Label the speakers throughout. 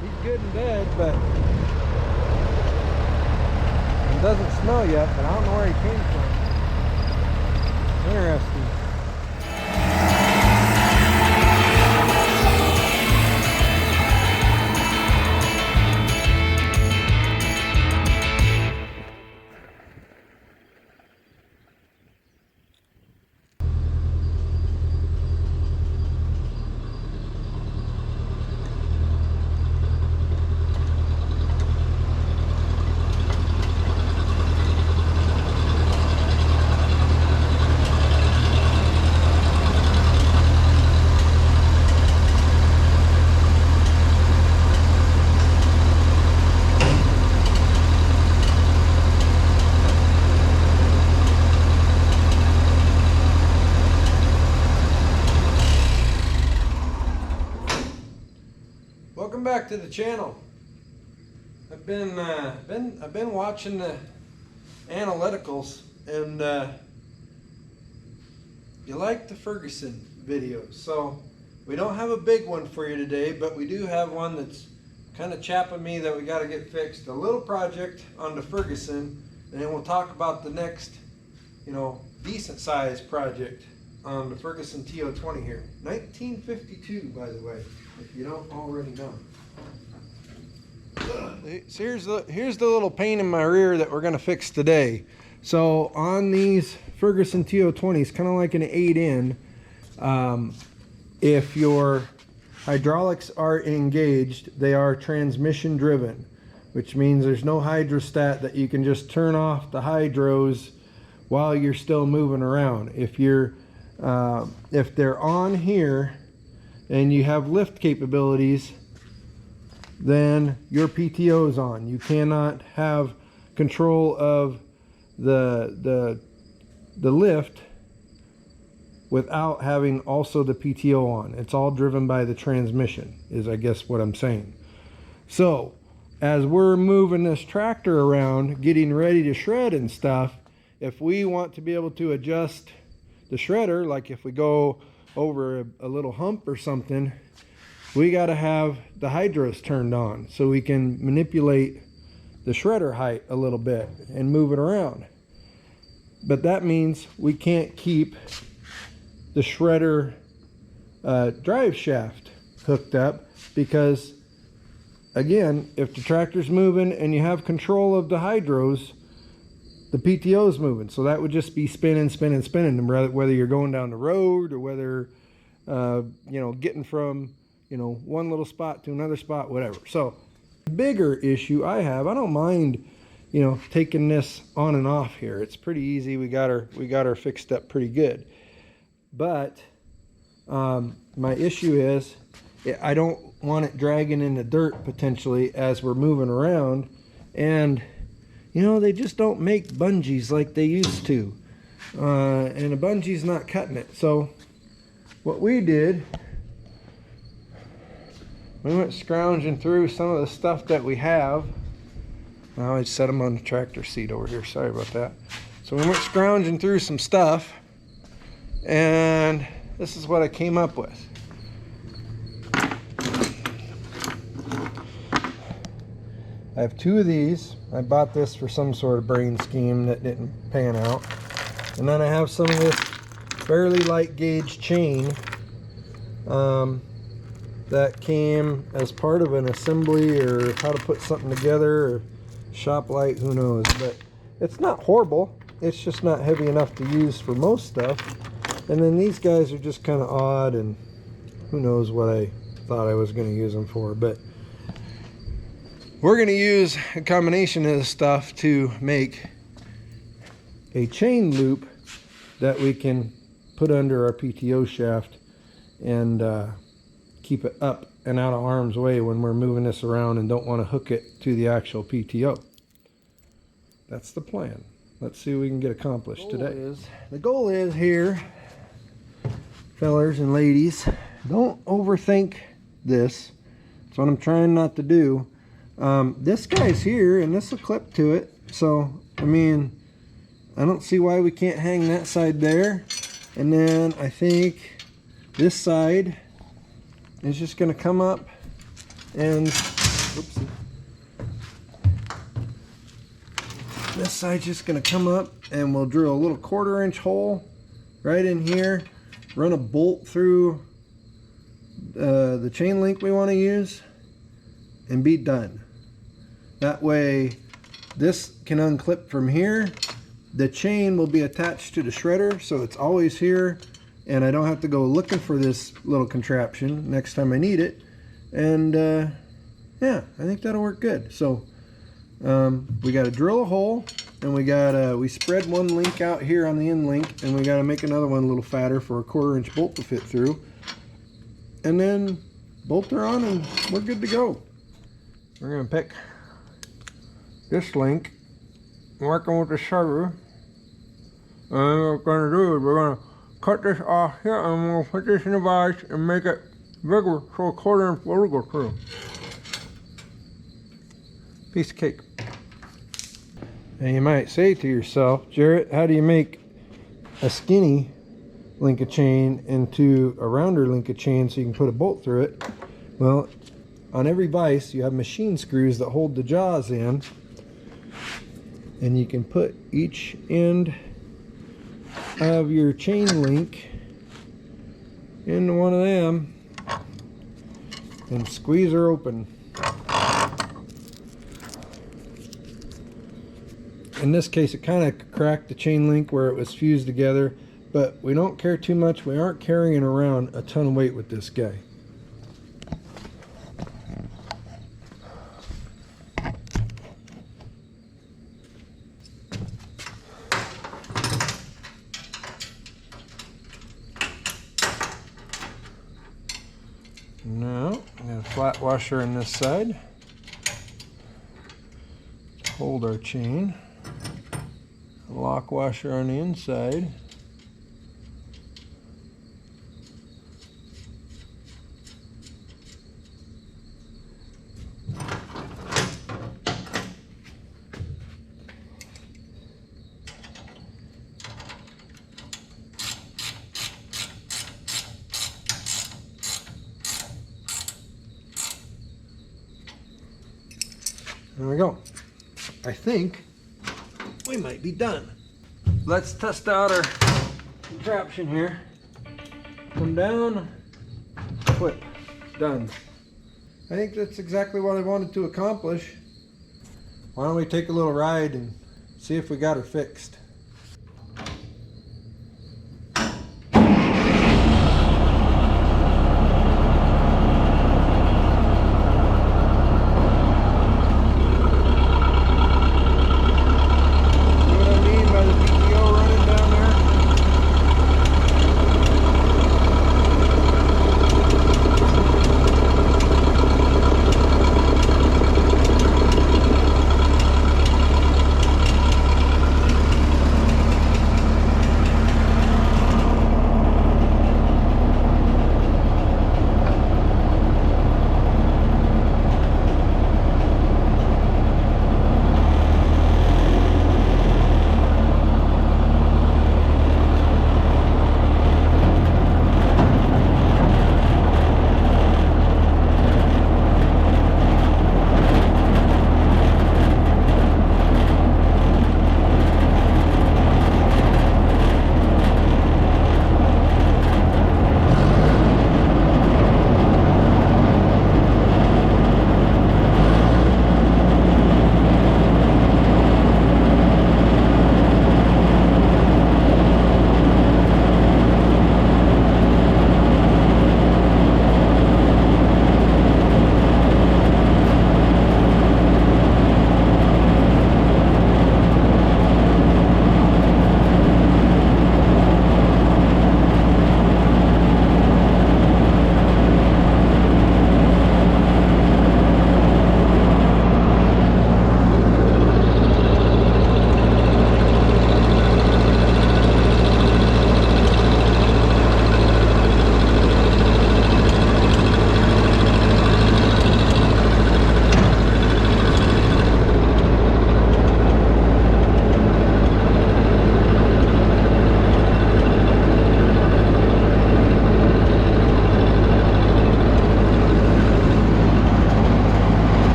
Speaker 1: He's good and dead, but it doesn't smell yet, but I don't know where he came from. Interesting. Welcome back to the channel. I've been watching the analyticals, and you like the Ferguson videos. So we don't have a big one for you today, but we do have one that's kind of chapping me that we got to get fixed. A little project on the Ferguson, and then we'll talk about the next, decent sized project on the Fixin the TO-20 here. 1952, by the way, if you don't already know. So here's the little pain in my rear that we're going to fix today. So on these Fixin TO-20s, kind of like an 8-in, if your hydraulics are engaged, they are transmission driven, which means there's no hydrostat that you can just turn off the hydros while you're still moving around. If they're on here and you have lift capabilities, then your PTO is on. You cannot have control of the lift without having also the PTO on. It's all driven by the transmission, is I guess what I'm saying. So as we're moving this tractor around, getting ready to shred and stuff, if we want to be able to adjust the shredder, like if we go over a little hump or something, we got to have the hydros turned on so we can manipulate the shredder height a little bit and move it around. But that means we can't keep the shredder drive shaft hooked up, because again, if the tractor's moving and you have control of the hydros, the PTO is moving. So that would just be spinning, whether you're going down the road or whether getting from one little spot to another spot, whatever. So the bigger issue I don't mind taking this on and off here. It's pretty easy. We got her fixed up pretty good. But my issue is I don't want it dragging in the dirt potentially as we're moving around, and they just don't make bungees like they used to, and a bungee's not cutting it. So what we did, we went scrounging through some of the stuff that we have. Now I set them on the tractor seat over here, sorry about that. So we went scrounging through some stuff, and this is what I came up with. I have two of these. I bought this for some sort of brain scheme that didn't pan out. And then I have some of this fairly light gauge chain that came as part of an assembly, or how to put something together, or shop light, who knows. But it's not horrible. It's just not heavy enough to use for most stuff. And then these guys are just kind of odd, and who knows what I thought I was going to use them for. But we're going to use a combination of this stuff to make a chain loop that we can put under our PTO shaft and keep it up and out of harm's way when we're moving this around and don't want to hook it to the actual PTO. That's the plan. Let's see what we can get accomplished today. The goal is here, fellers and ladies, don't overthink this. That's what I'm trying not to do. This guy's here and this will clip to it, so I mean, I don't see why we can't hang that side there. And then I think this side is just going to come up and Oopsie. This side's just going to come up, and we'll drill a little 1/4 inch hole right in here, run a bolt through the chain link we want to use, and be done. That way this can unclip from here. The chain will be attached to the shredder, so it's always here, and I don't have to go looking for this little contraption next time I need it. And yeah, I think that'll work good. So we got to drill a hole, and we spread one link out here on the end link, and we got to make another one a little fatter for a 1/4 inch bolt to fit through, and then bolt her on, and we're good to go. We're going to pick this link, working with the shredder, and what we're going to do is we're going to cut this off here, and we'll put this in the vise and make it bigger so a 1/4 inch will go through. Piece of cake. And you might say to yourself, Jarrett, how do you make a skinny link of chain into a rounder link of chain so you can put a bolt through it? Well, on every vise you have machine screws that hold the jaws in, and you can put each end of your chain link into one of them and squeeze her open. In this case, it kind of cracked the chain link where it was fused together, but we don't care too much. We aren't carrying around a ton of weight with this guy. Now, I'm going to flat washer on this side to hold our chain. Lock washer on the inside. There we go. I think we might be done. Let's test out our contraption here. Come down, flip, done. I think that's exactly what I wanted to accomplish. Why don't we take a little ride and see if we got her fixed.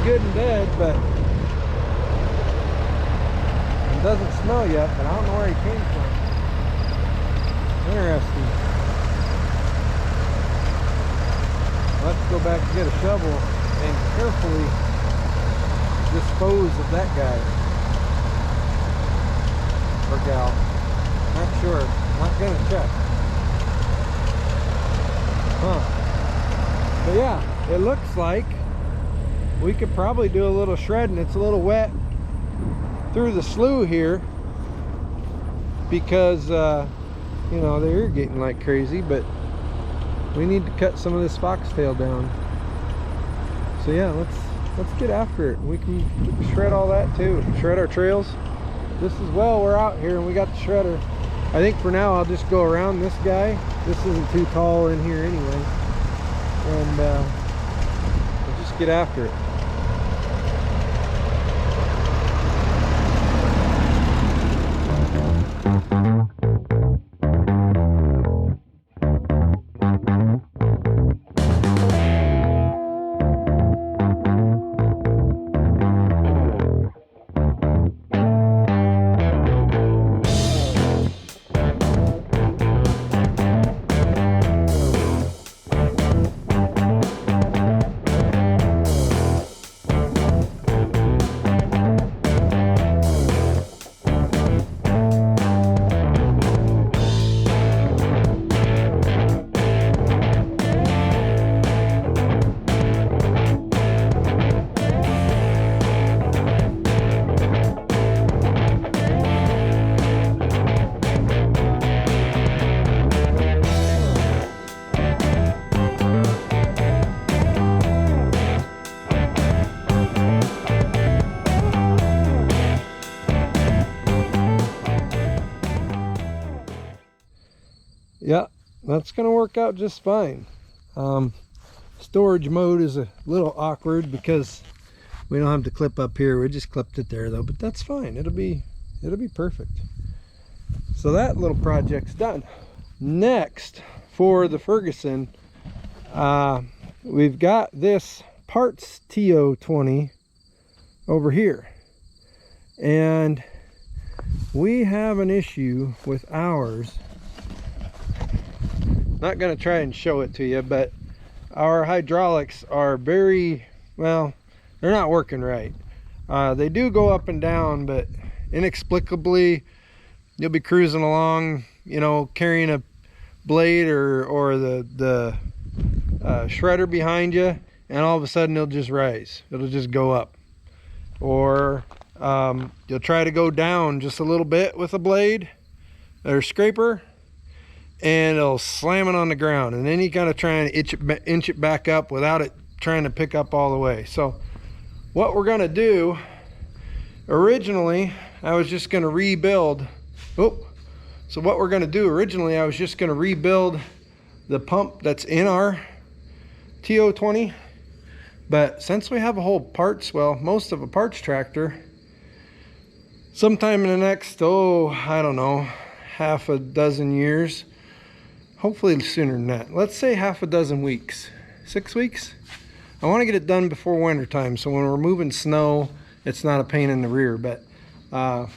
Speaker 1: good and dead, but it doesn't smell yet, but I don't know where he came from. Interesting. Let's go back and get a shovel and carefully dispose of that guy. Or gal. Not sure. Not gonna check. Huh. But yeah, it looks like we could probably do a little shredding. It's a little wet through the slough here because you know, they're irrigating like crazy, but we need to cut some of this foxtail down. So yeah, let's get after it. We can shred all that too. Shred our trails just as well. We're out here and we got the shredder. I think for now I'll just go around this guy. This isn't too tall in here anyway, and we'll just get after it. Yeah, that's gonna work out just fine. Storage mode is a little awkward because we don't have to clip up here. We just clipped it there though, but that's fine. It'll be perfect. So that little project's done. Next, for the Ferguson, we've got this parts TO-20 over here, and we have an issue with ours. Not going to try and show it to you, but our hydraulics are very, well, they're not working right. They do go up and down, but inexplicably you'll be cruising along, you know, carrying a blade or the shredder behind you, and all of a sudden it'll just rise. It'll just go up. Or you'll try to go down just a little bit with a blade or scraper, and it'll slam it on the ground, and then you gotta try and inch it back up without it trying to pick up all the way. So what we're gonna do, originally I was just gonna rebuild, originally I was just gonna rebuild the pump that's in our TO-20, but since we have a whole parts, well, most of a parts tractor, sometime in the next, I don't know, half a dozen years, hopefully sooner than that, let's say half a dozen weeks, 6 weeks, I want to get it done before winter time, so when we're moving snow it's not a pain in the rear. But we're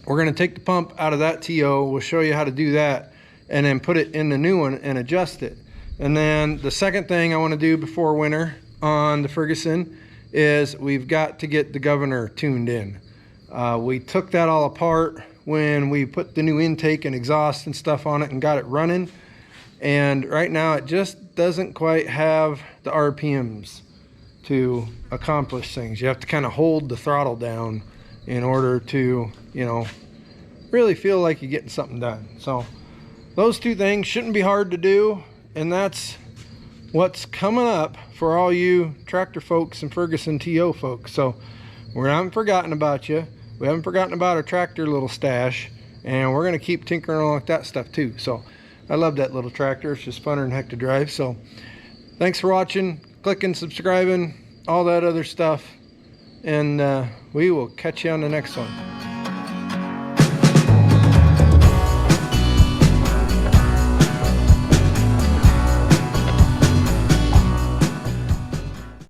Speaker 1: going to take the pump out of that TO. We'll show you how to do that, and then put it in the new one and adjust it. And then the second thing I want to do before winter on the Ferguson is we've got to get the governor tuned in. We took that all apart when we put the new intake and exhaust and stuff on it and got it running, and right now it just doesn't quite have the RPMs to accomplish things. You have to kind of hold the throttle down in order to, you know, really feel like you're getting something done. So those two things shouldn't be hard to do, and that's what's coming up for all you tractor folks and Ferguson TO folks. So we haven't forgotten about you. We haven't forgotten about our tractor little stash, and we're going to keep tinkering along with that stuff too. So I love that little tractor. It's just funner than heck to drive. So thanks for watching, clicking, subscribing, all that other stuff, and we will catch you on the next one.